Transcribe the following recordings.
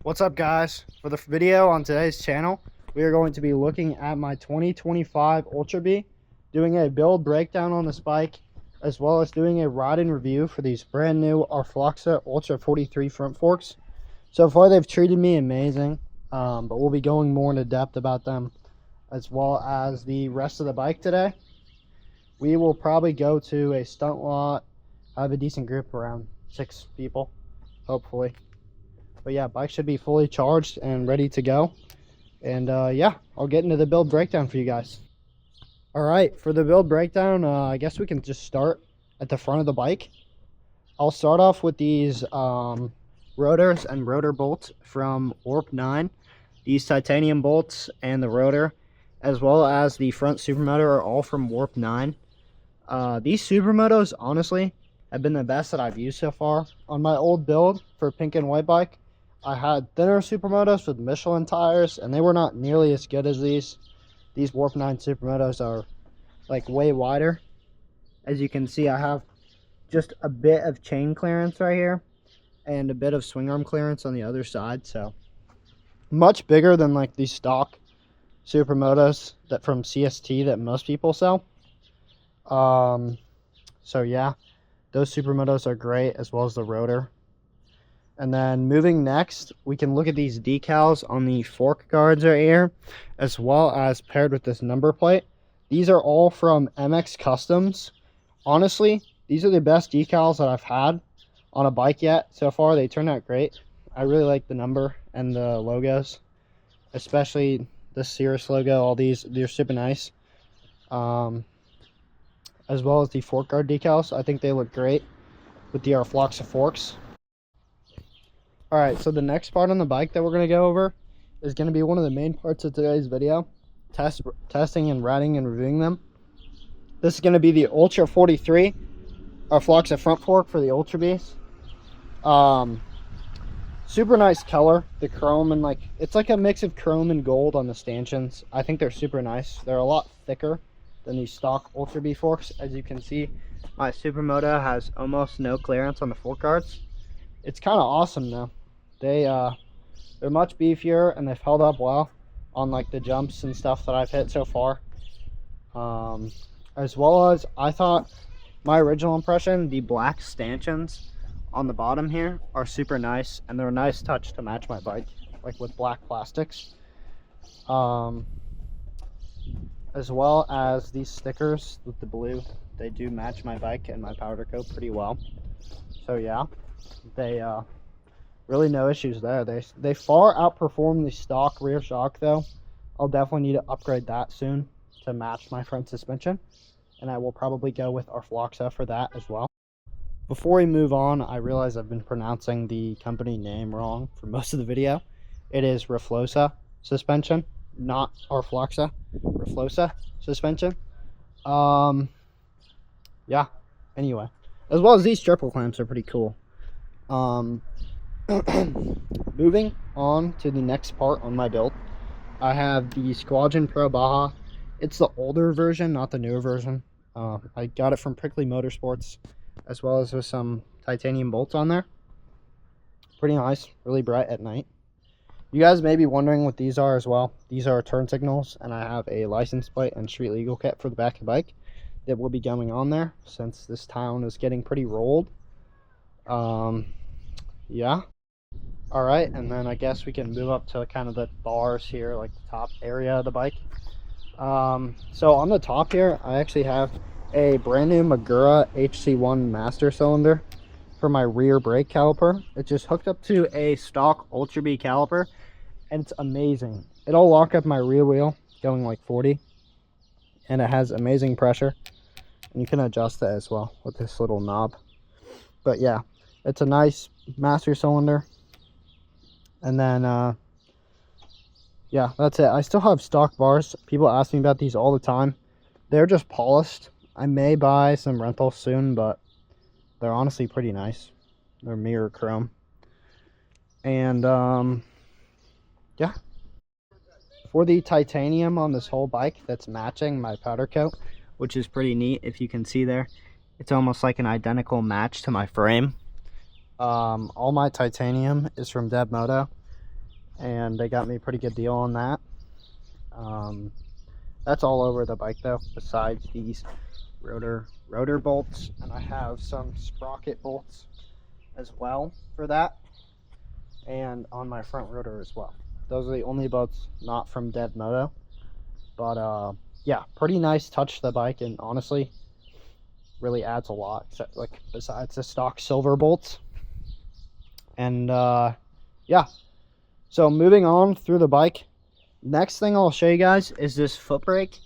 What's up, guys? For the video on today's channel, we are going to be looking at my 2025 Ultra B, doing a build breakdown on this bike, as well as doing a ride-in review for these brand new RFloXa Ultra 43 front forks. So far they've treated me amazing, but we'll be going more into depth about them as well as the rest of the bike today. We will probably go to a stunt lot, have a decent group around 6 people, hopefully. But yeah, bike should be fully charged and ready to go. And yeah, I'll get into the build breakdown for you guys. All right, for the build breakdown, I guess we can just start at the front of the bike. I'll start off with these rotors and rotor bolts from Warp 9. These titanium bolts and the rotor, as well as the front supermoto, are all from Warp 9. These supermotos, honestly, have been the best that I've used so far. On my old build for pink and white bike, I had thinner supermotos with Michelin tires, and they were not nearly as good as these. These Warp 9 supermotos are like way wider. As you can see, I have just a bit of chain clearance right here and a bit of swing arm clearance on the other side, so much bigger than like these stock supermotos that from CST that most people sell. So yeah, those supermotos are great, as well as the rotor. And then moving next, we can look at these decals on the fork guards right here, as well as paired with this number plate. These are all from MX Customs. Honestly, these are the best decals that I've had on a bike yet so far. They turned out great. I really like the number and the logos, especially the Cirrus logo. All these, they're super nice. As well as the fork guard decals. I think they look great with the RFloXa forks. Alright, so the next part on the bike that we're going to go over is going to be one of the main parts of today's video. Testing and riding and reviewing them. This is going to be the Ultra 43 RFloXa front fork for the Ultra Beast. Super nice color. The chrome and it's like a mix of chrome and gold on the stanchions. I think they're super nice. They're a lot thicker than these stock Ultra B forks. As you can see, my supermoto has almost no clearance on the fork guards. It's kind of awesome though. They're much beefier and they've held up well on like the jumps and stuff that I've hit so far. As well as, I thought, my original impression, the black stanchions on the bottom here are super nice, and they're a nice touch to match my bike, like with black plastics. As well as these stickers with the blue, they do match my bike and my powder coat pretty well. So yeah, they really no issues there. They far outperform the stock rear shock though. I'll definitely need to upgrade that soon to match my front suspension, and I will probably go with RFloXa for that as well. Before we move on, I realize I've been pronouncing the company name wrong for most of the video. It is RFloXa suspension, not RFloXa. RFloXa suspension. Yeah, anyway, as well as these triple clamps are pretty cool. Moving on to the next part on my build, I have the Squadron Pro Baja. It's the older version, not the newer version. I got it from Prickly Motorsports, as well as with some titanium bolts on there. Pretty nice, really bright at night. You guys may be wondering what these are as well. These are turn signals, and I have a license plate and street legal kit for the back of the bike that will be going on there, since this town is getting pretty rolled. Yeah. Alright, and then I guess we can move up to kind of the bars here, like the top area of the bike. So on the top here, I actually have a brand new Magura HC1 master cylinder for my rear brake caliper. It's just hooked up to a stock Ultra B caliper, and it's amazing. It'll lock up my rear wheel going like 40, and it has amazing pressure, and you can adjust it as well with this little knob. But yeah, it's a nice master cylinder. And then yeah, that's it. I still have stock bars. People ask me about these all the time. They're just polished. I may buy some rentals soon, but they're honestly pretty nice. They're mirror chrome. And yeah, for the titanium on this whole bike that's matching my powder coat, which is pretty neat. If you can see there, it's almost like an identical match to my frame. All my titanium is from Deb Moto, and they got me a pretty good deal on that. That's all over the bike though, besides these rotor bolts, and I have some sprocket bolts as well for that, and on my front rotor as well. Those are the only bolts not from Dev Moto, but yeah, pretty nice touch to the bike, and honestly really adds a lot, like besides the stock silver bolts. And yeah, so moving on through the bike, next thing I'll show you guys is this foot brake.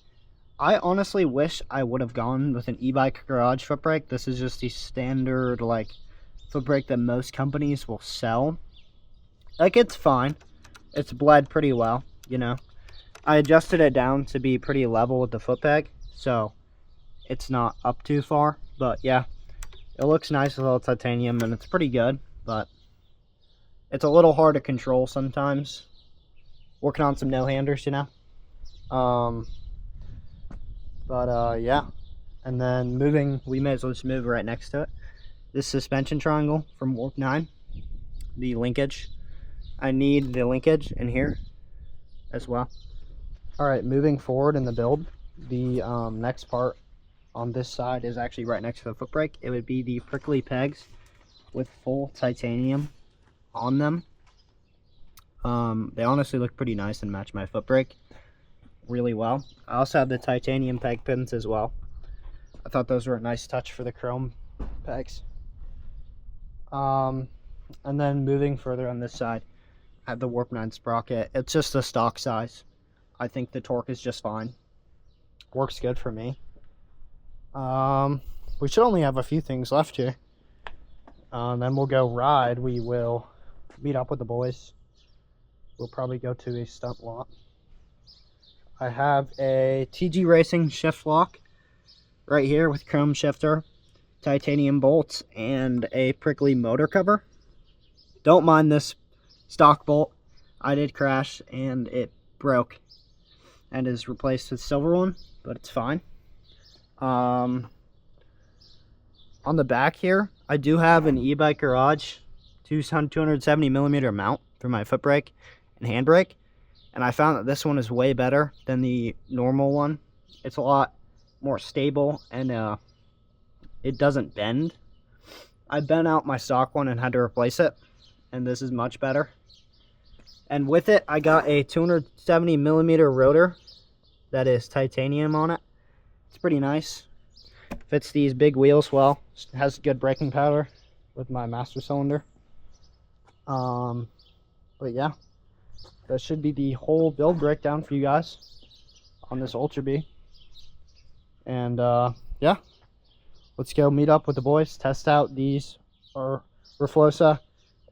I honestly wish I would have gone with an e-bike garage foot brake. This is just the standard like foot brake that most companies will sell. Like, it's fine, it's bled pretty well, you know. I adjusted it down to be pretty level with the foot peg, so it's not up too far. But yeah, it looks nice with all titanium and it's pretty good, but it's a little hard to control sometimes. Working on some no-handers, you know. Yeah, and then moving, we may as well just move right next to it. This suspension triangle from Warp 9, the linkage. I need the linkage in here as well. All right, moving forward in the build, the next part on this side is actually right next to the foot brake. It would be the prickly pegs with full titanium on them. They honestly look pretty nice and match my foot brake really well. I also have the titanium peg pins as well. I thought those were a nice touch for the chrome pegs. And then moving further on this side, I have the Warp 9 sprocket. It's just the stock size. I think the torque is just fine. Works good for me. We should only have a few things left here. Then we'll go ride. We will meet up with the boys. We'll probably go to a stunt lot. I have a TG Racing shift lock right here with chrome shifter, titanium bolts, and a prickly motor cover. Don't mind this stock bolt. I did crash and it broke and is replaced with silver one, but it's fine. On the back here, I do have an e-bike garage 270 millimeter mount for my foot brake and handbrake, and I found that this one is way better than the normal one. It's a lot more stable, and it doesn't bend. I bent out my stock one and had to replace it, and this is much better. And with it, I got a 270 millimeter rotor that is titanium on it. It's pretty nice. Fits these big wheels well. Has good braking power with my master cylinder. But yeah, that should be the whole build breakdown for you guys on this Ultra B. And yeah, let's go meet up with the boys, test out these RFloXa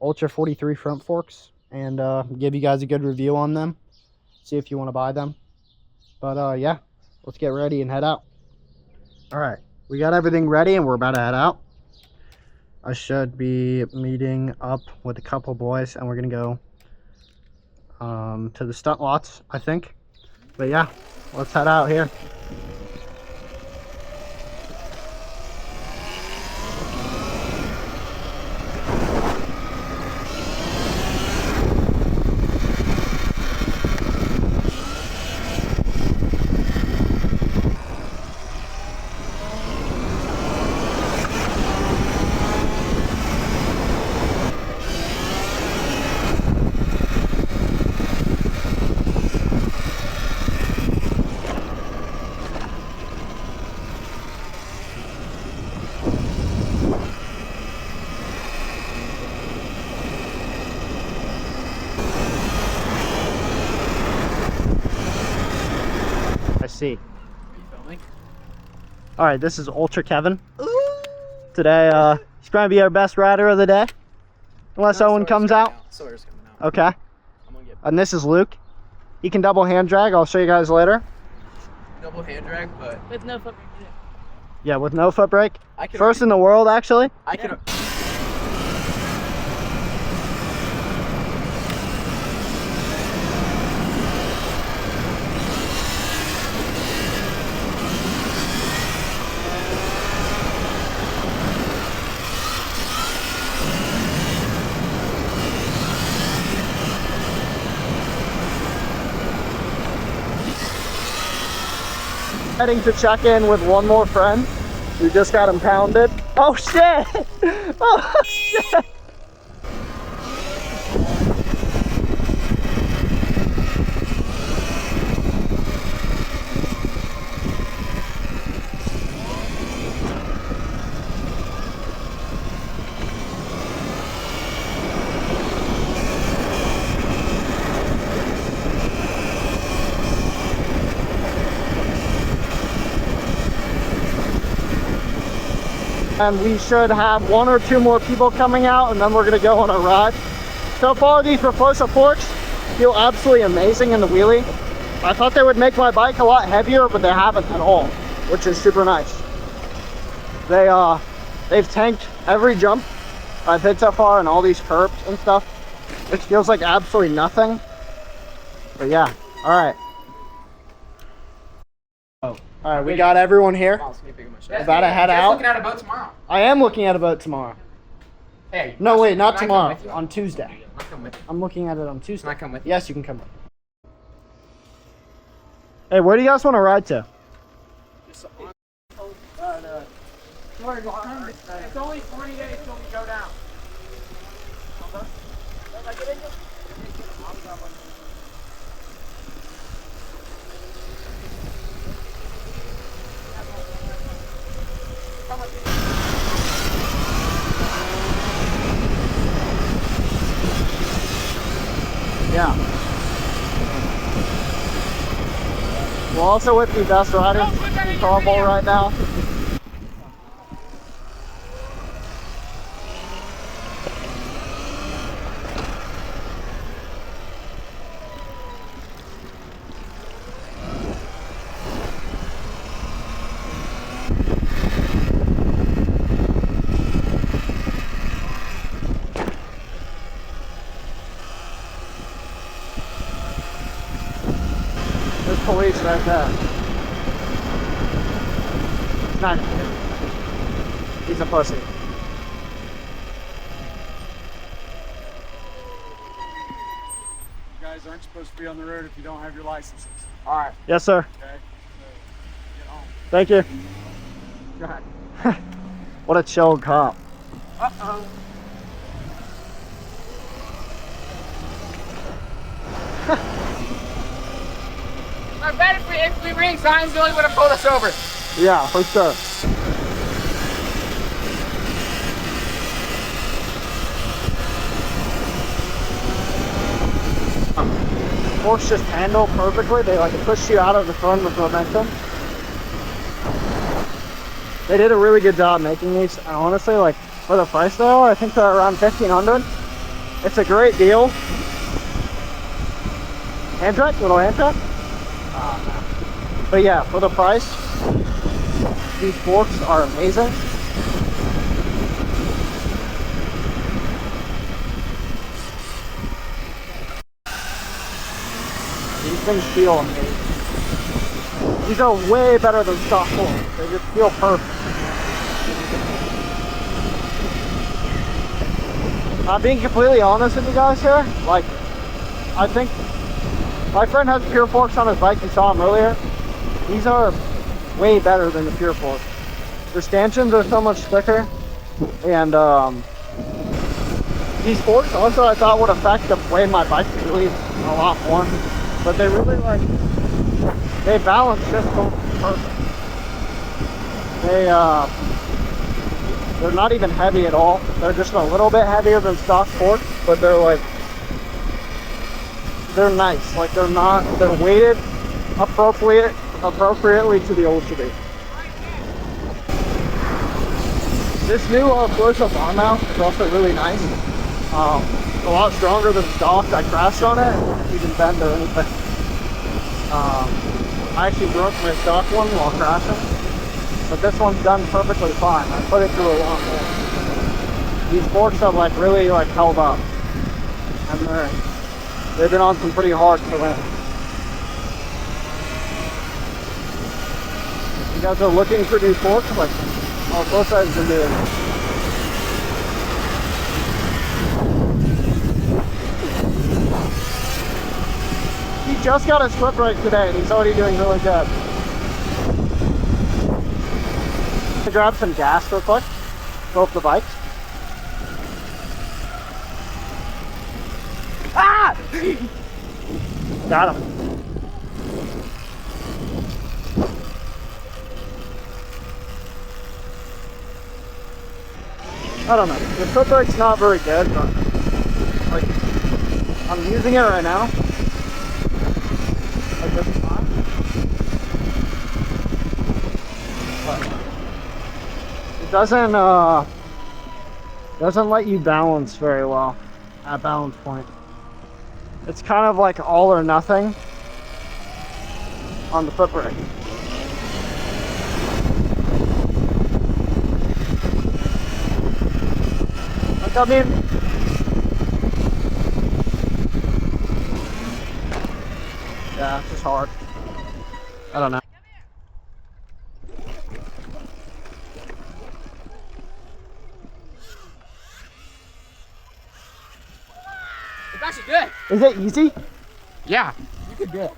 Ultra 43 front forks, and give you guys a good review on them. See if you want to buy them. But yeah, let's get ready and head out. All right, we got everything ready and we're about to head out. I should be meeting up with a couple boys and we're gonna go to the stunt lots, I think. But yeah, let's head out here. See. Are you filming? All right, this is Ultra Kevin. Ooh. Today, he's going to be our best rider of the day, unless Owen comes out. Sawyer's coming out. Okay. I'm gonna get and this is Luke. He can double hand drag. I'll show you guys later. double hand drag, but with no foot brake. Yeah, with no foot brake. First already, in the world, actually. I could. Heading to check in with one more friend. We just got impounded. Oh shit! Oh shit! And we should have 1 or 2 more people coming out, and then we're gonna go on a ride. So far, these RFloXa forks feel absolutely amazing in the wheelie. I thought they would make my bike a lot heavier, but they haven't at all, which is super nice. They've tanked every jump I've hit so far, and all these curves and stuff. It feels like absolutely nothing. But yeah, all right. Oh, all right, we got everyone here. About to head out. Looking at a boat tomorrow. I am looking at a boat tomorrow. Hey. No, wait, not tomorrow. On Tuesday. I'll come with you. I'm looking at it on Tuesday. Can I come with you? Yes, you can come with. Hey, where do you guys want to ride to? It's only 40 days till we go down. Yeah. We're also with the best riders in Carnival right now. There's police right there. He's not. He's a pussy. You guys aren't supposed to be on the road if you don't have your licenses. All right. Yes, sir. Okay? So, get home. Thank you. Go ahead. What a chill cop. Uh-oh. I bet if we ring signs, Billy would have pulled us over. Yeah, for sure. Forks just handle perfectly. They like push you out of the front with momentum. They did a really good job making these. And honestly, like for the price though, I think they're around $1,500. It's a great deal. Hand track, little hand track. But yeah, for the price, these forks are amazing. These things feel amazing. These are way better than stock forks. They just feel perfect. Being completely honest with you guys here, like, I think my friend has pure forks on his bike. You saw him earlier. These are way better than the pure forks. The stanchions are so much thicker, and these forks also I thought would affect the way my bike really a lot more, but they really they balance just perfect. They're not even heavy at all. They're just a little bit heavier than stock forks, but they're nice. Like they're weighted appropriately to the Ultra B. This new RFloXa bar mount is also really nice. A lot stronger than stock. I crashed on it. It didn't even bend or anything. I actually broke my stock one while crashing, but this one's done perfectly fine. I put it through a lot more. These forks have really held up, and they've been on some pretty hard terrain. If you guys are looking for new forks, RFloXa is the new. He just got his foot brake today, and he's already doing really good. To grab some gas real quick. Fill up the bikes. Ah! Got him. I don't know. The foot brake's not very good, but like I'm using it right now. Like this is not. But it doesn't let you balance very well at balance point. It's kind of like all or nothing on the foot brake. Like, I mean, yeah, it's just hard. I don't know. It's actually good. Is it easy? Yeah, you could do it.